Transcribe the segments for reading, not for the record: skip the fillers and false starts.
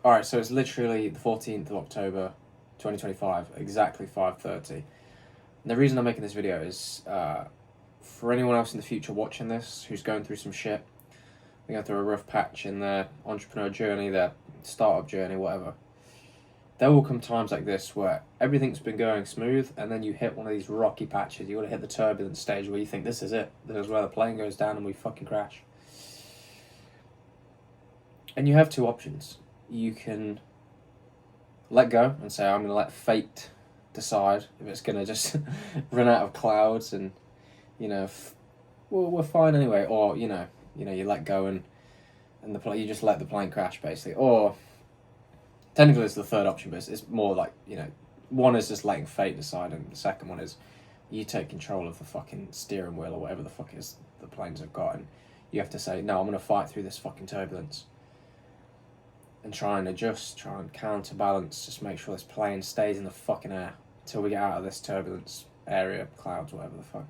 Alright, so it's literally the 14th of October, 2025, exactly 5:30. And the reason I'm making this video is for anyone else in the future watching this who's going through some shit, they're going through a rough patch in their entrepreneur journey, their startup journey, whatever. There will come times like this where everything's been going smooth and then you hit one of these rocky patches. You got to hit the turbulent stage where you think this is it. This is where the plane goes down and we fucking crash. And you have two options. You can let go and say, I'm going to let fate decide if it's going to just run out of clouds and, we're fine anyway. Or, you let go and you just let the plane crash, basically. Or, technically it's the third option, but it's more like, one is just letting fate decide, and the second one is you take control of the fucking steering wheel or whatever the fuck is the planes have got, and you have to say, no, I'm going to fight through this fucking turbulence and try and adjust, try and counterbalance, just make sure this plane stays in the fucking air until we get out of this turbulence area, clouds, whatever the fuck.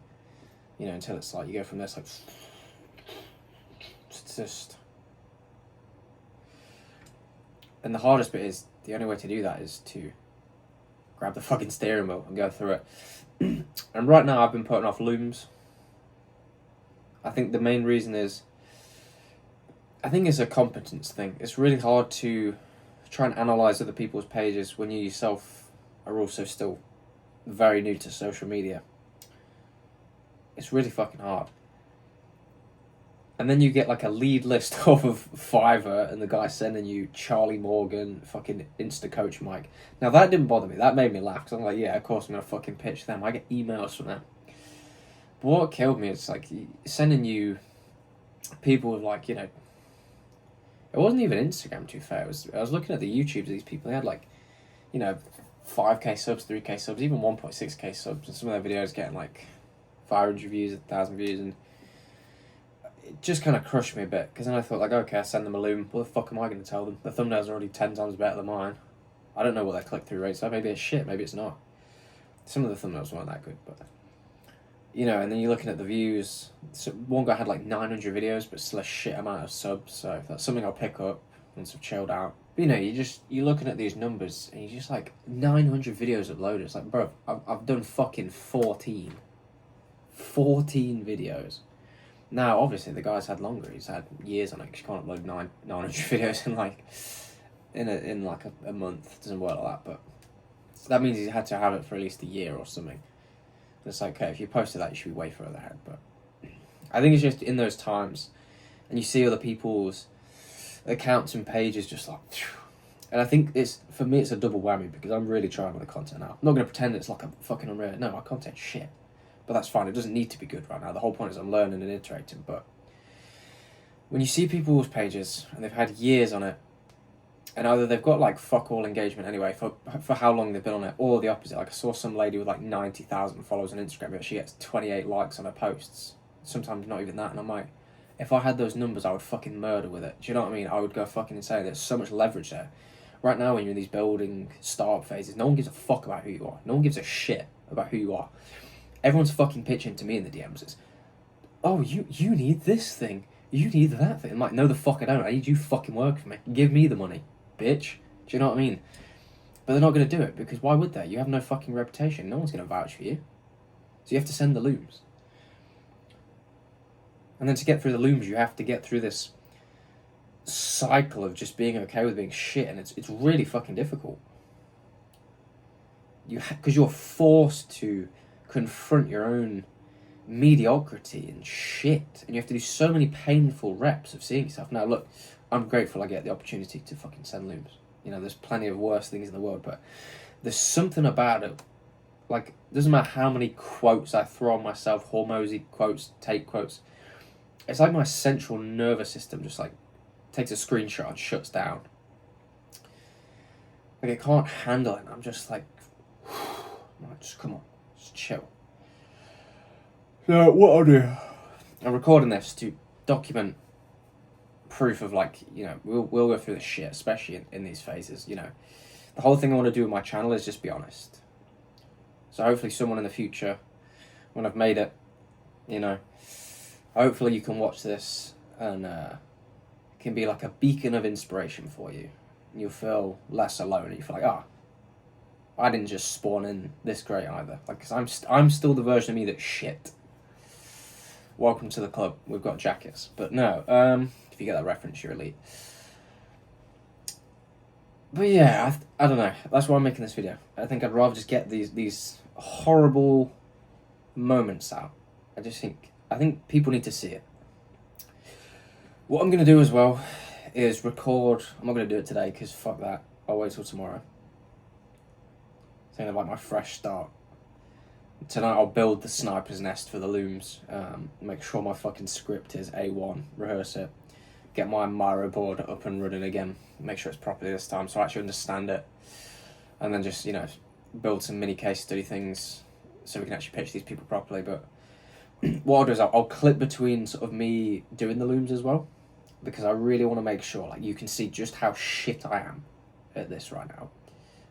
Until it's like, you go from this, like, it's just... And the hardest bit is, the only way to do that is to grab the fucking steering wheel and go through it. And right now I've been putting off looms. I think the main reason is, I think it's a competence thing. It's really hard to try and analyse other people's pages when you yourself are also still very new to social media. It's really fucking hard. And then you get like a lead list off of Fiverr and the guy sending you Charlie Morgan, fucking Insta Coach Mike. Now that didn't bother me. That made me laugh because I'm like, yeah, of course I'm going to fucking pitch them. I get emails from them. But what killed me is like sending you people with like, it wasn't even Instagram, to be fair. I was looking at the YouTubes of these people. They had like, 5k subs, 3k subs, even 1.6k subs. And some of their videos getting like 500 views, 1,000 views. And it just kind of crushed me a bit. Because then I thought like, okay, I send them a loom. What the fuck am I going to tell them? The thumbnails are already 10 times better than mine. I don't know what their click-through rates are. Maybe it's shit, maybe it's not. Some of the thumbnails weren't that good, but... and then you're looking at the views. So one guy had like 900 videos, but still a shit amount of subs. So that's something I'll pick up once I've chilled out. But you're looking at these numbers, and you're just like, 900 videos uploaded. It's like, bro, I've done fucking 14 videos. Now, obviously, the guy's had longer. He's had years on it. 'Cause you can't upload 900 videos in like a month. It doesn't work like that. But that means he's had to have it for at least a year or something. It's like, okay, if you posted that, you should be way further ahead. But I think it's just in those times, and you see other people's accounts and pages just like, and I think for me it's a double whammy because I'm really trying with the content now. I'm not going to pretend it's like a fucking unreal. No, my content's shit. But that's fine. It doesn't need to be good right now. The whole point is I'm learning and iterating. But when you see people's pages and they've had years on it, and either they've got like fuck all engagement anyway for how long they've been on it, or the opposite. Like I saw some lady with like 90,000 followers on Instagram, but she gets 28 likes on her posts. Sometimes not even that. And I'm like, if I had those numbers, I would fucking murder with it. Do you know what I mean? I would go fucking insane. There's so much leverage there. Right now, when you're in these building startup phases, no one gives a fuck about who you are. No one gives a shit about who you are. Everyone's fucking pitching to me in the DMs. It's, oh, you need this thing. You need that thing. I'm like, no the fuck I don't. I need you fucking work for me. Give me the money, bitch. Do you know what I mean? But they're not going to do it because why would they? You have no fucking reputation. No one's going to vouch for you. So you have to send the looms. And then to get through the looms, you have to get through this cycle of just being okay with being shit, and it's really fucking difficult. Because you're forced to confront your own mediocrity and shit, and you have to do so many painful reps of seeing yourself. Now look, I'm grateful I get the opportunity to fucking send looms. There's plenty of worse things in the world, but there's something about it. Like, it doesn't matter how many quotes I throw on myself, hormosy quotes, take quotes. It's like my central nervous system just like takes a screenshot and shuts down. Like I can't handle it. I'm just like, just come on, just chill. So what I'll do, I'm recording this to document proof of like, we'll go through this shit, especially in these phases. The whole thing I want to do with my channel is just be honest. So hopefully someone in the future, when I've made it, hopefully you can watch this and it can be like a beacon of inspiration for you. you'll feel less alone. You feel like, ah, I didn't just spawn in this great either. Like, cause I'm still the version of me that's shit. Welcome to the club. We've got jackets, but no. If you get that reference, you're elite. But yeah, I don't know. That's why I'm making this video. I think I'd rather just get these horrible moments out. I think people need to see it. What I'm gonna do as well is record. I'm not gonna do it today because fuck that. I'll wait till tomorrow. It's kind of like my fresh start. Tonight I'll build the sniper's nest for the looms. Make sure my fucking script is A1. Rehearse it. Get my Miro board up and running again. Make sure it's properly this time so I actually understand it. And then just, build some mini case study things so we can actually pitch these people properly. But what I'll do is I'll clip between sort of me doing the looms as well, because I really want to make sure like you can see just how shit I am at this right now.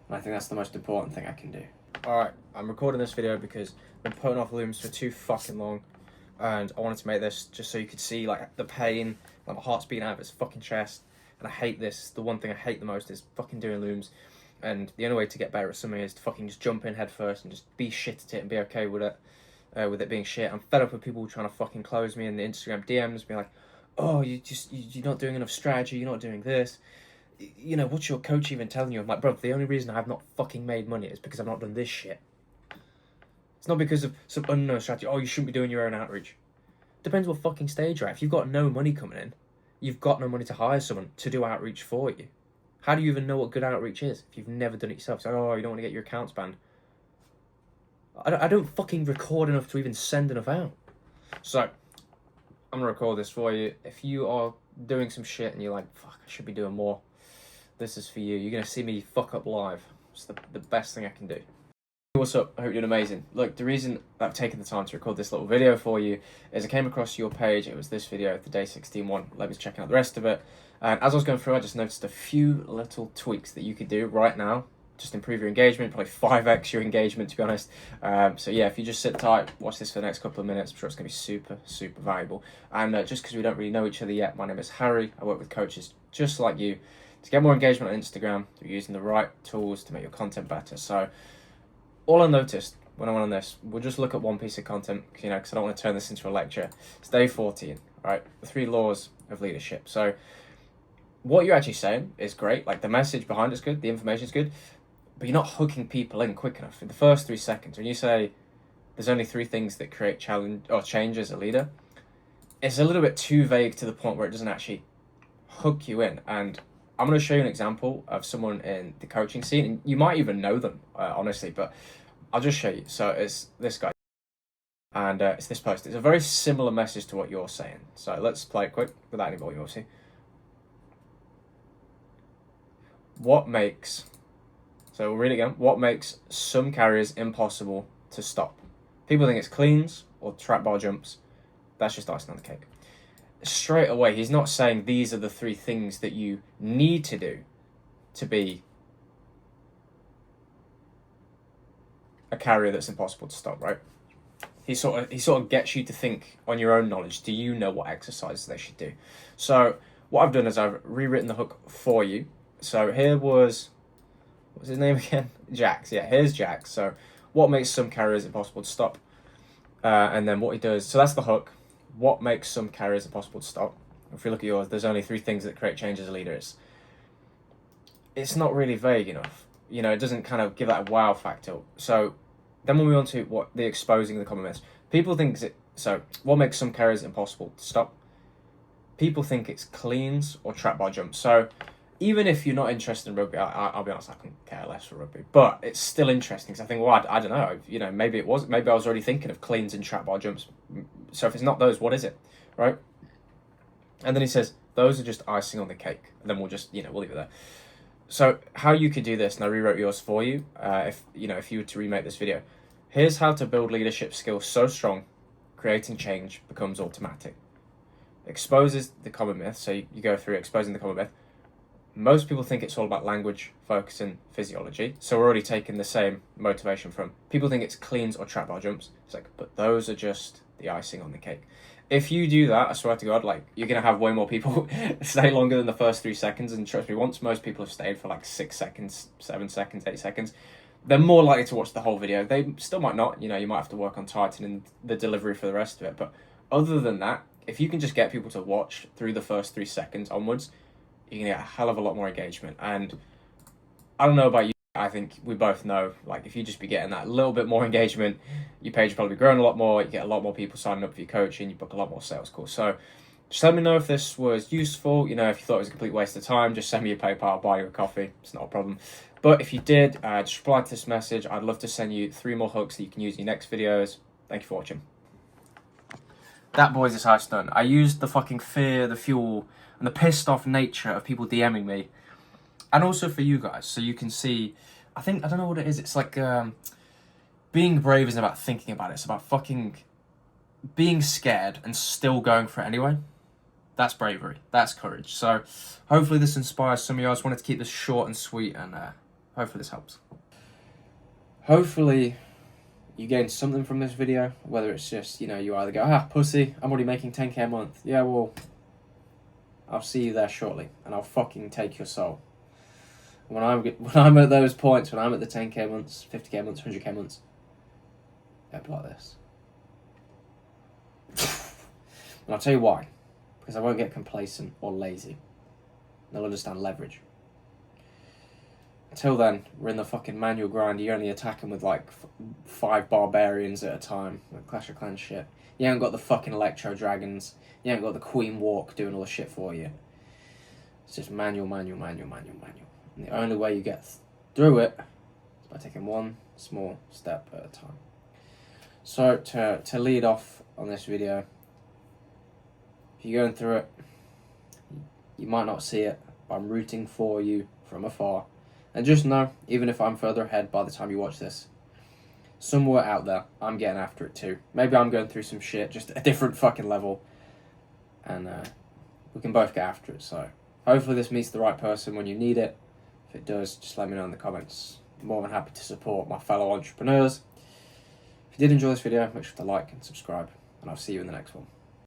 And I think that's the most important thing I can do. Alright, I'm recording this video because I've been putting off looms for too fucking long, and I wanted to make this just so you could see like the pain, like my heart's beating out of its fucking chest, and I hate this. The one thing I hate the most is fucking doing looms, and the only way to get better at something is to fucking just jump in head first and just be shit at it and be okay with it being shit. I'm fed up with people trying to fucking close me in the Instagram DMs, being like, oh, you're not doing enough strategy, you're not doing this. What's your coach even telling you? I'm like, bro, the only reason I've not fucking made money is because I've not done this shit. It's not because of some unknown strategy. Oh, you shouldn't be doing your own outreach. Depends what fucking stage you're at. If you've got no money coming in, you've got no money to hire someone to do outreach for you. How do you even know what good outreach is if you've never done it yourself? So, oh, you don't want to get your accounts banned. I don't fucking record enough to even send enough out. So, I'm going to record this for you. If you are doing some shit and you're like, fuck, I should be doing more, this is for you. You're going to see me fuck up live. It's the best thing I can do. What's up? I hope you're doing amazing. Look, the reason I've taken the time to record this little video for you is I came across your page. It was this video, the day 16 one. Let me check out the rest of it. And as I was going through, I just noticed a few little tweaks that you could do right now. Just improve your engagement, probably 5x your engagement, to be honest. So yeah, if you just sit tight, watch this for the next couple of minutes, I'm sure it's going to be super, super valuable. And just because we don't really know each other yet, my name is Harry. I work with coaches just like you to get more engagement on Instagram. You're using the right tools to make your content better. So all I noticed when I went on this, we'll just look at one piece of content, because I don't want to turn this into a lecture. It's day 14, right? The 3 laws of leadership. So what you're actually saying is great. Like the message behind it's good, the information is good, but you're not hooking people in quick enough. In the first 3 seconds, when you say there's only 3 things that create challenge or change as a leader, it's a little bit too vague to the point where it doesn't actually hook you in. And I'm going to show you an example of someone in the coaching scene, and you might even know them, honestly, but I'll just show you. So it's this guy, and it's this post. It's a very similar message to what you're saying. So let's play it quick without any volume, obviously. So we'll read it again. What makes some carriers impossible to stop? People think it's cleans or trap bar jumps. That's just icing on the cake. Straight away, he's not saying these are the 3 things that you need to do to be a carrier that's impossible to stop, right? He sort of gets you to think on your own knowledge. Do you know what exercises they should do? So what I've done is I've rewritten the hook for you. So here what's his name again? Jax. Yeah, here's Jax. So what makes some carriers impossible to stop? And then what he does, so that's the hook. What makes some carriers impossible to stop? If you look at yours, there's only 3 things that create change as a leader. It's not really vague enough. It doesn't kind of give that wow factor. So then we'll move on to what the exposing the common myths. People think so what makes some carriers impossible to stop? People think it's cleans or trap bar jumps. So even if you're not interested in rugby, I'll be honest, I couldn't care less for rugby, but it's still interesting because I think, well, I don't know, maybe I was already thinking of cleans and trap bar jumps. So if it's not those, what is it, right? And then he says, those are just icing on the cake. And then we'll just, we'll leave it there. So how you could do this, and I rewrote yours for you, if you were to remake this video. Here's how to build leadership skills so strong, creating change becomes automatic. Exposes the common myth, so you go through exposing the common myth. Most people think it's all about language, focus, and physiology. So we're already taking the same motivation from. People think it's cleans or trap bar jumps. It's like, but those are just the icing on the cake. If you do that, I swear to God, like, you're gonna have way more people stay longer than the first 3 seconds. And trust me, once most people have stayed for like 6 seconds, 7 seconds, 8 seconds, they're more likely to watch the whole video. They still might not, you know, you might have to work on tightening the delivery for the rest of it. But other than that, if you can just get people to watch through the first 3 seconds onwards, you're gonna get a hell of a lot more engagement. And I don't know about you, I think we both know, like, if you just be getting that little bit more engagement, your page will probably be growing a lot more, you get a lot more people signing up for your coaching, you book a lot more sales calls. So just let me know if this was useful. You know, if you thought it was a complete waste of time, just send me your PayPal, I'll buy you a coffee. It's not a problem. But if you did, just reply to this message. I'd love to send you 3 more hooks that you can use in your next videos. Thank you for watching. That, boys, is how it's done. I used the fucking fear, the fuel, and the pissed off nature of people DMing me. And also for you guys, so you can see, I don't know what it is, it's like, being brave isn't about thinking about it, it's about fucking being scared and still going for it anyway. That's bravery, that's courage. So, hopefully this inspires some of you. I just wanted to keep this short and sweet, and hopefully this helps. Hopefully you gain something from this video, whether it's just, you know, you either go, pussy, I'm already making 10k a month. Yeah, well, I'll see you there shortly, and I'll fucking take your soul. When I'm at those points, when I'm at the 10k months, 50k months, 100k months, it'll be like this. And I'll tell you why. Because I won't get complacent or lazy. And I'll understand leverage. Until then, we're in the fucking manual grind. You're only attacking with like 5 barbarians at a time. Like Clash of Clans shit. You ain't got the fucking Electro Dragons. You ain't got the Queen Walk doing all the shit for you. It's just manual. And the only way you get through it is by taking one small step at a time. So to lead off on this video, if you're going through it, you might not see it, but I'm rooting for you from afar. And just know, even if I'm further ahead by the time you watch this, somewhere out there, I'm getting after it too. Maybe I'm going through some shit, just a different fucking level. And we can both get after it. So hopefully this meets the right person when you need it. If it does, just let me know in the comments. I'm more than happy to support my fellow entrepreneurs. If you did enjoy this video, make sure to like and subscribe, and I'll see you in the next one.